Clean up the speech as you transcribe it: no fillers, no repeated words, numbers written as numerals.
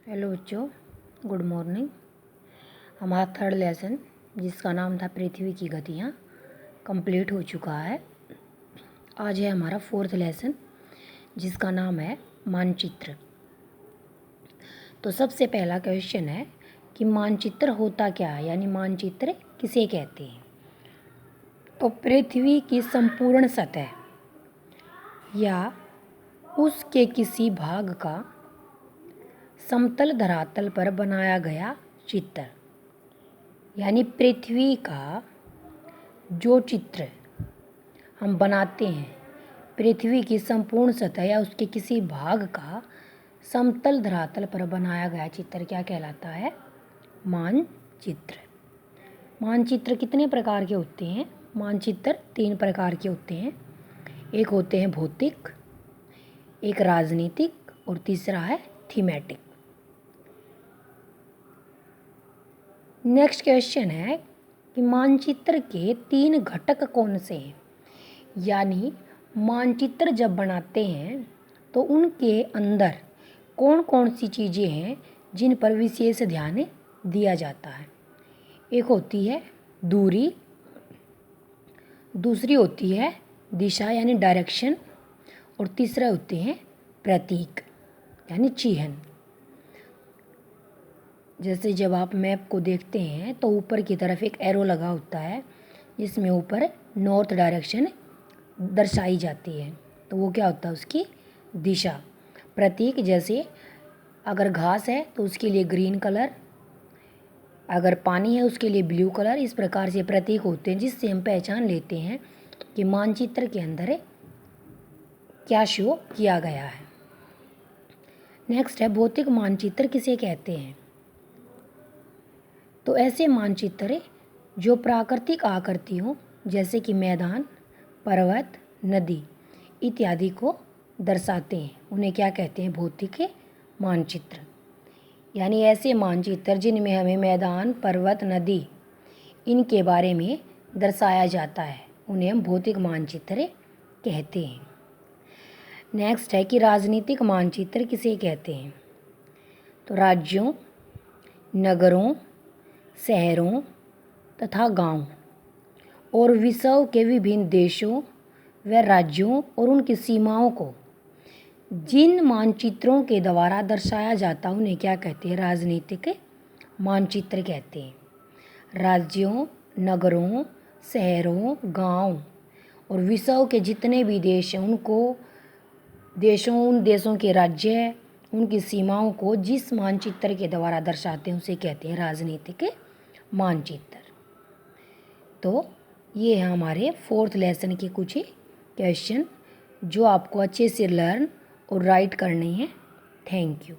Hello बच्चों, good morning. हमारा third lesson जिसका नाम था पृथ्वी की गतियाँ कंप्लीट हो चुका है। आज है हमारा फोर्थ लेसन जिसका नाम है मानचित्र। तो सबसे पहला क्वेश्चन है कि मानचित्र होता क्या है, यानी मानचित्र किसे कहते हैं। तो पृथ्वी की संपूर्ण सतह या उसके किसी भाग का समतल धरातल पर बनाया गया चित्र, यानी पृथ्वी का जो चित्र हम बनाते हैं, पृथ्वी की संपूर्ण सतह या उसके किसी भाग का समतल धरातल पर बनाया गया चित्र क्या कहलाता है? मानचित्र। मानचित्र कितने प्रकार के होते हैं? मानचित्र 3 प्रकार के होते हैं। एक होते हैं भौतिक, एक राजनीतिक और तीसरा है थीमेटिक। नेक्स्ट क्वेश्चन है कि मानचित्र के 3 घटक कौन से हैं, यानी मानचित्र जब बनाते हैं तो उनके अंदर कौन कौन सी चीज़ें हैं जिन पर विशेष ध्यान दिया जाता है। एक होती है दूरी, दूसरी होती है दिशा यानी डायरेक्शन, और तीसरा होते हैं प्रतीक यानी चिन्ह। जैसे जब आप मैप को देखते हैं तो ऊपर की तरफ एक एरो लगा होता है जिसमें ऊपर नॉर्थ डायरेक्शन दर्शाई जाती है, तो वो क्या होता है? उसकी दिशा। प्रतीक जैसे अगर घास है तो उसके लिए ग्रीन कलर, अगर पानी है उसके लिए ब्लू कलर। इस प्रकार से प्रतीक होते हैं जिससे हम पहचान लेते हैं कि मानचित्र के अंदर क्या शो किया गया है। नेक्स्ट है भौतिक मानचित्र किसे कहते हैं। तो ऐसे मानचित्र जो प्राकृतिक आकृति हो, जैसे कि मैदान, पर्वत, नदी इत्यादि को दर्शाते हैं, उन्हें क्या कहते हैं? भौतिक मानचित्र। यानी ऐसे मानचित्र जिनमें हमें मैदान, पर्वत, नदी इनके बारे में दर्शाया जाता है, उन्हें हम भौतिक मानचित्र कहते हैं। नेक्स्ट है कि राजनीतिक मानचित्र किसे कहते हैं। तो राज्यों, नगरों, शहरों तथा गांव और विश्व के विभिन्न देशों व राज्यों और उनकी सीमाओं को जिन मानचित्रों के द्वारा दर्शाया जाता है उन्हें क्या कहते हैं? राजनीतिक मानचित्र कहते हैं। राज्यों, नगरों, शहरों, गांव और विश्व के जितने भी देश हैं उन देशों के राज्य, उनकी सीमाओं को जिस मानचित्र के द्वारा दर्शाते हैं उसे कहते हैं राजनीतिक मानचित्र। तो ये है हमारे फोर्थ लेसन के कुछ क्वेश्चन जो आपको अच्छे से लर्न और राइट करने हैं। Thank you.